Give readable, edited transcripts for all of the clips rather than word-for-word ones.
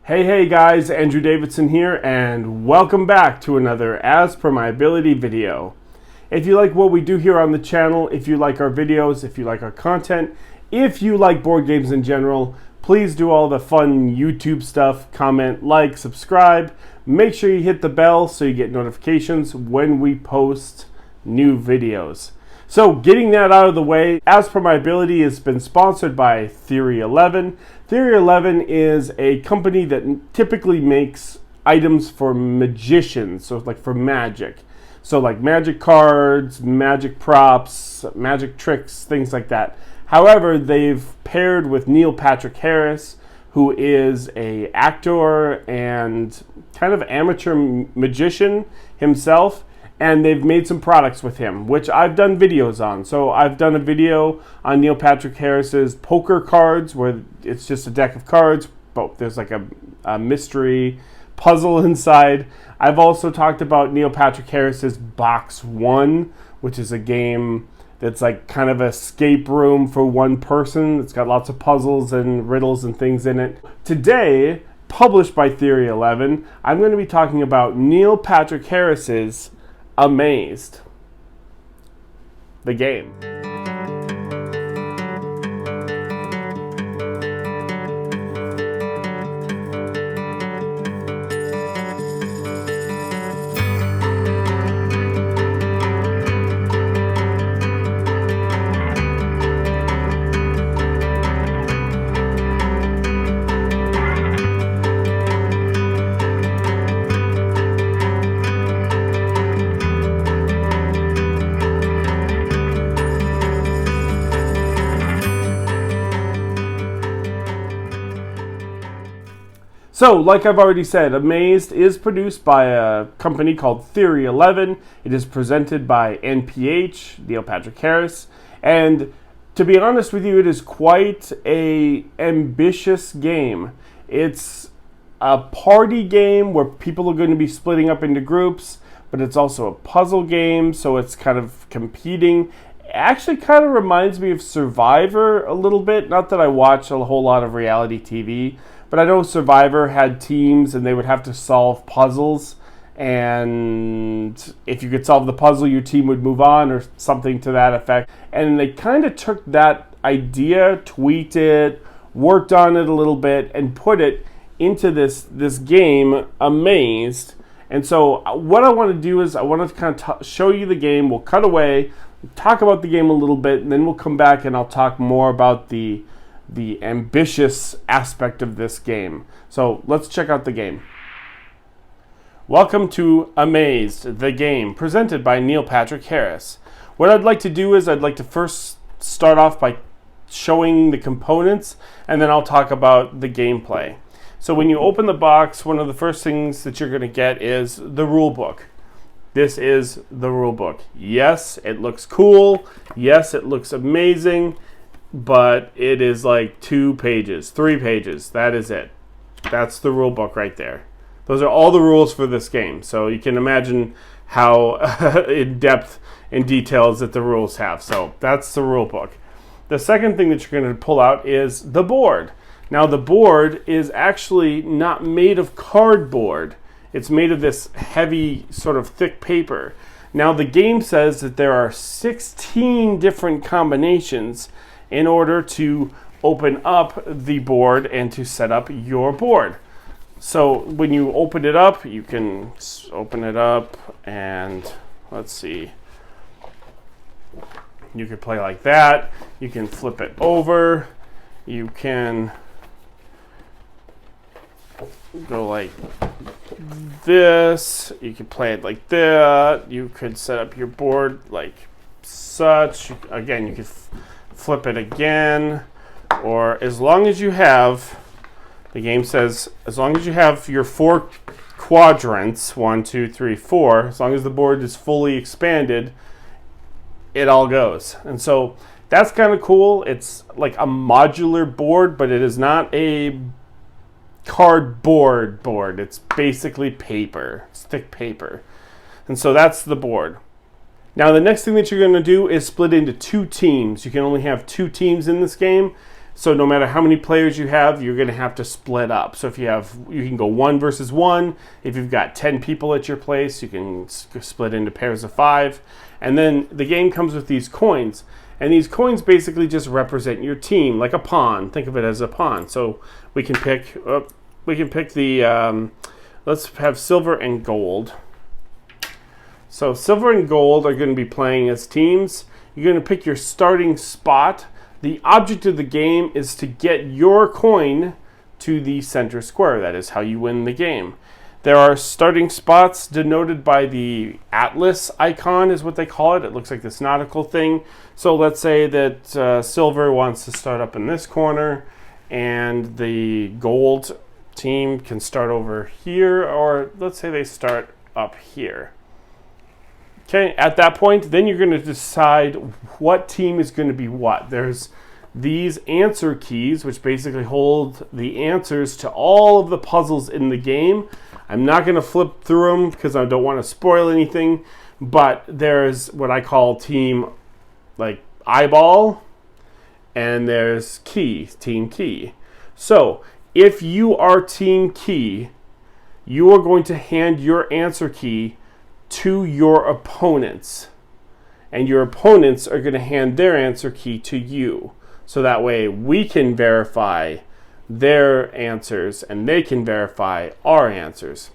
Hey guys, Andrew Davidson here, and welcome back to another As Per My Ability video. If you like what we do here on the channel, if you like our videos, if you like our content, if you like board games in general, please do all the fun YouTube stuff, comment, like, subscribe. Make sure you hit the bell so you get notifications when we post new videos. So getting that out of the way, As Per My Ability has been sponsored by Theory 11. Theory 11 is a company that typically makes items for magicians, so like for magic. So like magic cards, magic props, magic tricks, things like that. However, they've paired with Neil Patrick Harris, who is an actor and kind of amateur magician himself. And they've made some products with him, which I've done videos on. So I've done a video on Neil Patrick Harris's poker cards, where it's just a deck of cards, but there's like a mystery puzzle inside. I've also talked about Neil Patrick Harris's Box One, which is a game that's like kind of an escape room for one person. It's got lots of puzzles and riddles and things in it. Today, published by Theory 11, I'm going to be talking about Neil Patrick Harris's Amazed, the game. So, like I've already said, Amazed is produced by a company called Theory 11. It is presented by NPH, Neil Patrick Harris, and to be honest with you, it is quite a ambitious game. It's a party game where people are going to be splitting up into groups, but it's also a puzzle game, so it's kind of competing. It actually kind of reminds me of Survivor a little bit. Not that I watch a whole lot of reality TV, but I know Survivor had teams and they would have to solve puzzles, and if you could solve the puzzle, your team would move on or something to that effect. And they kind of took that idea, tweaked it, worked on it a little bit, and put it into this game, Amazed. And so what I want to do is I want to kind of show you the game. We'll cut away, talk about the game a little bit, and then we'll come back and I'll talk more about the ambitious aspect of this game. So let's check out the game. Welcome to Amazed, the game, presented by Neil Patrick Harris. What I'd like to do is I'd like to first start off by showing the components, and then I'll talk about the gameplay. So when you open the box, one of the first things that you're going to get is the rule book. This is the rule book. Yes, it looks cool. Yes, it looks amazing. But it is like 2 pages, 3 pages. That is it. That's the rule book right there. Those are all the rules for this game. So you can imagine how in depth and details that the rules have. So that's the rule book. The second thing that you're going to pull out is the board. Now the board is actually not made of cardboard. It's made of this heavy sort of thick paper. Now the game says that there are 16 different combinations in order to open up the board and to set up your board. So when you open it up, you can open it up and let's see. You can play like that. You can flip it over. You can go like this. You can play it like that. You could set up your board like such. Again, you could flip it again, or as long as you have, the game says, as long as you have your 4 quadrants, 1, 2, 3, 4, as long as the board is fully expanded, it all goes. And so that's kind of cool. It's like a modular board, but it is not a cardboard board. It's basically paper. It's thick paper. And so that's the board. Now the next thing that you're going to do is split into 2 teams. You can only have 2 teams in this game. So no matter how many players you have, you're going to have to split up. So if you can go 1 versus 1. If you've got 10 people at your place, you can split into pairs of 5. And then the game comes with these coins. And these coins basically just represent your team, like a pawn. Think of it as a pawn. So we can pick the, let's have silver and gold. So silver and gold are going to be playing as teams. You're going to pick your starting spot. The object of the game is to get your coin to the center square. That is how you win the game. There are starting spots denoted by the atlas icon is what they call it. It looks like this nautical thing. So let's say that silver wants to start up in this corner and the gold team can start over here, or let's say they start up here. Okay, at that point, then you're going to decide what team is going to be what. There's these answer keys, which basically hold the answers to all of the puzzles in the game. I'm not going to flip through them because I don't want to spoil anything, but there's what I call team like eyeball, and there's team key. So if you are team key, you are going to hand your answer key to your opponents, and your opponents are going to hand their answer key to you, so that way we can verify their answers and they can verify our answers.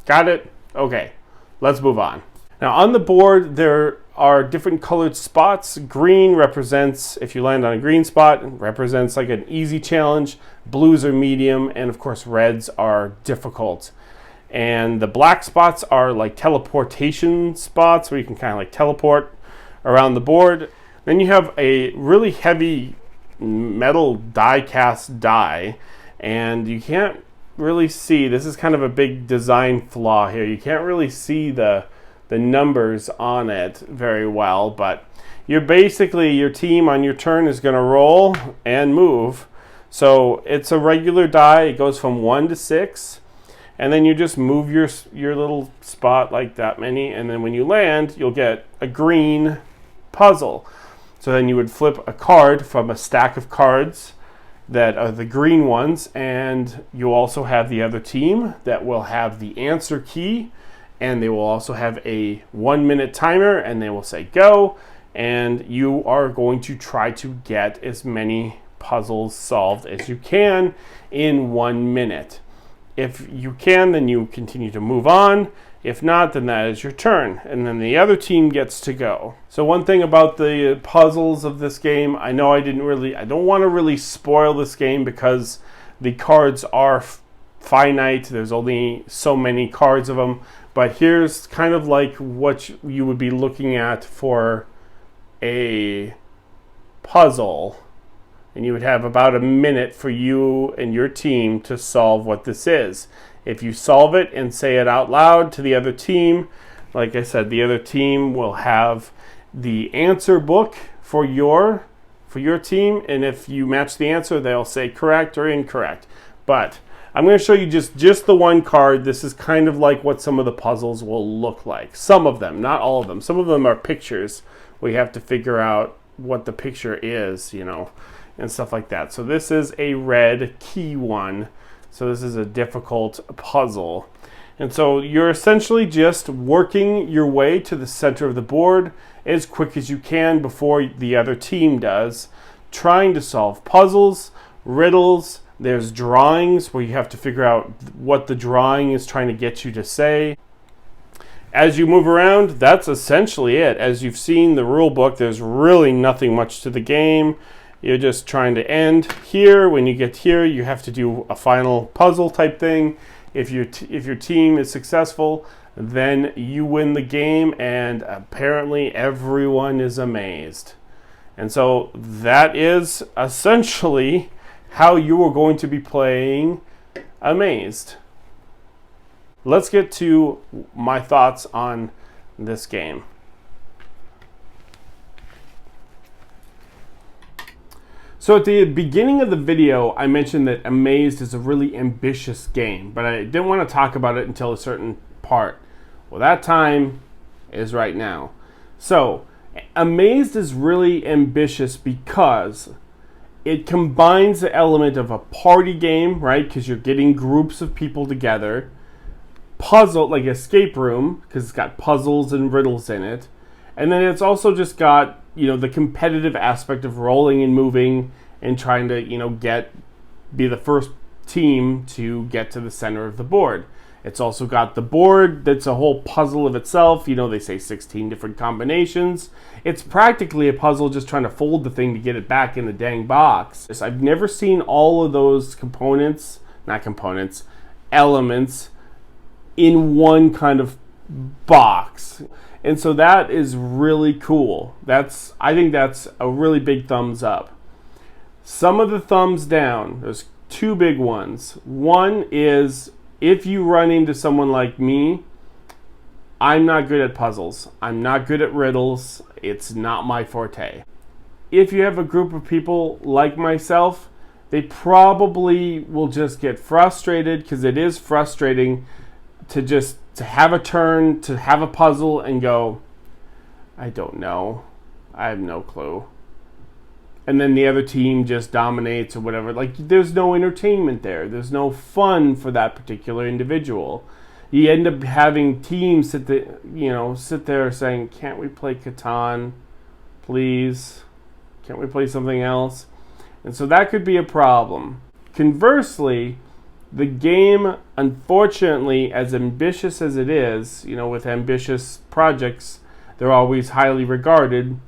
Got it? Okay, let's move on. Now on the board there are different colored spots. Green represents, if you land on a green spot, it represents like an easy challenge. Blues are medium, and of course reds are difficult. And the black spots are like teleportation spots where you can kind of like teleport around the board. Then you have a really heavy metal die cast die, and you can't really see, this is kind of a big design flaw here. You can't really see the numbers on it very well, but you're basically, your team on your turn is going to roll and move. So it's a regular die. It goes from 1 to 6. And then you just move your little spot like that many, and then when you land, you'll get a green puzzle. So then you would flip a card from a stack of cards that are the green ones, and you also have the other team that will have the answer key, and they will also have a 1-minute timer, and they will say go, and you are going to try to get as many puzzles solved as you can in 1 minute. If you can, then you continue to move on. If not, then that is your turn, and then the other team gets to go. So one thing about the puzzles of this game, I know I don't want to really spoil this game because the cards are finite. There's only so many cards of them, but here's kind of like what you would be looking at for a puzzle. And you would have about a minute for you and your team to solve what this is. If you solve it and say it out loud to the other team, like I said, the other team will have the answer book for your team, and if you match the answer, they'll say correct or incorrect. But I'm going to show you just the one card. This is kind of like what some of the puzzles will look like. Some of them, not all of them. Some of them are pictures. We have to figure out what the picture is, and stuff like that. So this is a red key one. So this is a difficult puzzle. And so you're essentially just working your way to the center of the board as quick as you can before the other team does, trying to solve puzzles, riddles. There's drawings where you have to figure out what the drawing is trying to get you to say. As you move around, that's essentially it. As you've seen the rule book, there's really nothing much to the game. You're just trying to end here. When you get here, you have to do a final puzzle type thing. If your team is successful, then you win the game, and apparently everyone is amazed. And so that is essentially how you are going to be playing Amazed. Let's get to my thoughts on this game. So at the beginning of the video, I mentioned that Amazed is a really ambitious game, but I didn't want to talk about it until a certain part. Well, that time is right now. So Amazed is really ambitious because It combines the element of a party game, right? Because you're getting groups of people together. Puzzle, like escape room, because it's got puzzles and riddles in it. And then it's also just got, the competitive aspect of rolling and moving and trying to, be the first team to get to the center of the board. It's also got the board that's a whole puzzle of itself. They say 16 different combinations. It's practically a puzzle just trying to fold the thing to get it back in the dang box. I've never seen all of those elements in one kind of box. And so that is really cool. I think that's a really big thumbs up. Some of the thumbs down, there's two big ones. One is, if you run into someone like me, I'm not good at puzzles. I'm not good at riddles. It's not my forte. If you have a group of people like myself, they probably will just get frustrated, because it is frustrating to have a turn, to have a puzzle and go, I don't know. I have no clue. And then the other team just dominates or whatever. Like, there's no entertainment there. There's no fun for that particular individual. You end up having teams sit there saying, can't we play Catan, please? Can't we play something else? And so that could be a problem. Conversely, the game, unfortunately, as ambitious as it is, with ambitious projects, they're always highly regarded,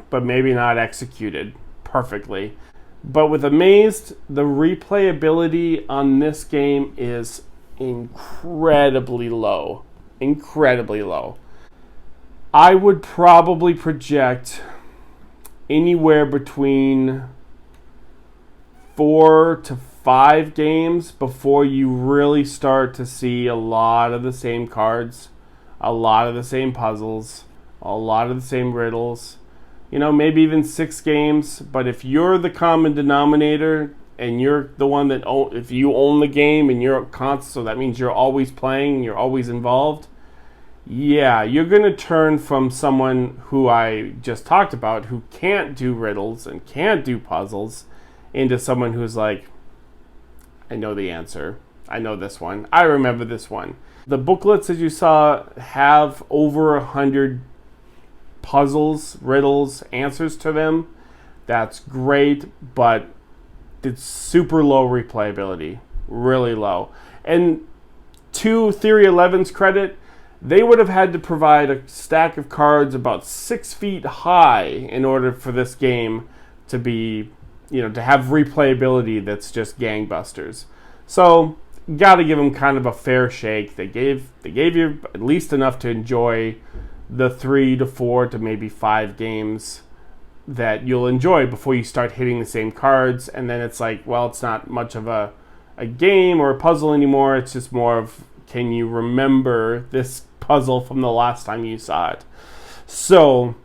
but maybe not executed perfectly. But with Amazed, the replayability on this game is incredibly low. Incredibly low. I would probably project anywhere between 4 to 5 games before you really start to see a lot of the same cards, a lot of the same puzzles, a lot of the same riddles. Maybe even 6 games. But if you're the common denominator and you're the one that, if you own the game and you're constant, so that means you're always playing, you're always involved, yeah, you're going to turn from someone who I just talked about, who can't do riddles and can't do puzzles, into someone who's like, I know the answer. I know this one. I remember this one. The booklets, as you saw, have over 100 puzzles, riddles, answers to them. That's great, but it's super low replayability. Really low. And to Theory 11's credit, they would have had to provide a stack of cards about 6 feet high in order for this game to be, to have replayability that's just gangbusters. So, gotta give them kind of a fair shake. They gave you at least enough to enjoy the 3 to 4 to maybe 5 games that you'll enjoy before you start hitting the same cards. And then it's like, well, it's not much of a game or a puzzle anymore. It's just more of, can you remember this puzzle from the last time you saw it? So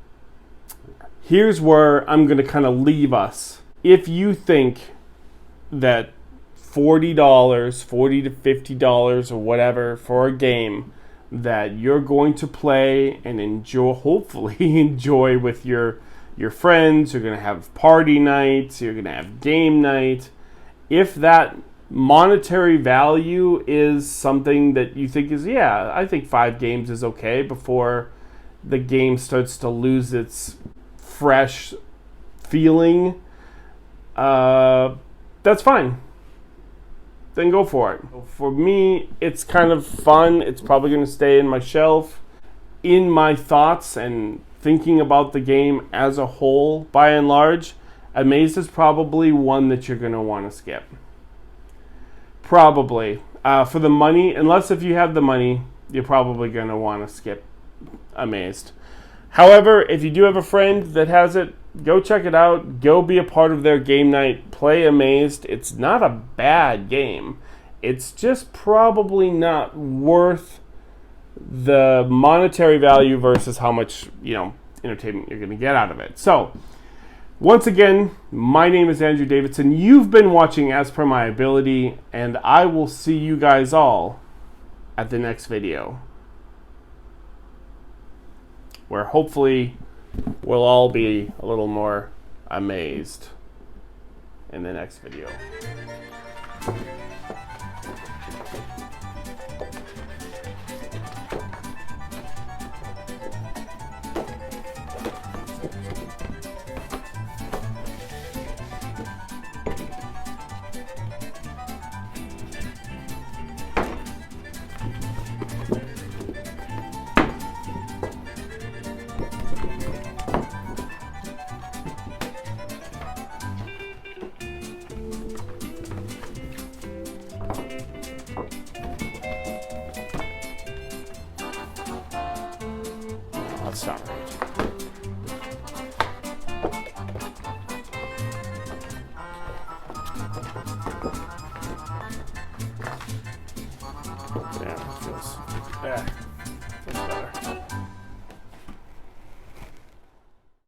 here's where I'm going to kind of leave us. If you think that $40, $40 to $50 or whatever for a game that you're going to play and enjoy, hopefully enjoy with your friends, you're going to have party nights, you're going to have game night, if that monetary value is something that you think is, yeah, I think 5 games is okay before the game starts to lose its fresh feeling, that's fine. Then go for it. For me, it's kind of fun. It's probably going to stay in my shelf. In my thoughts and thinking about the game as a whole, by and large, Amazed is probably one that you're going to want to skip. Probably. For the money, unless if you have the money, you're probably going to want to skip Amazed. However, if you do have a friend that has it, go check it out. Go be a part of their game night. Play Amazed. It's not a bad game. It's just probably not worth the monetary value versus how much, entertainment you're going to get out of it. So, once again, my name is Andrew Davidson. You've been watching As Per My Ability, and I will see you guys all at the next video, where hopefully we'll all be a little more amazed. in the next video. Let's start.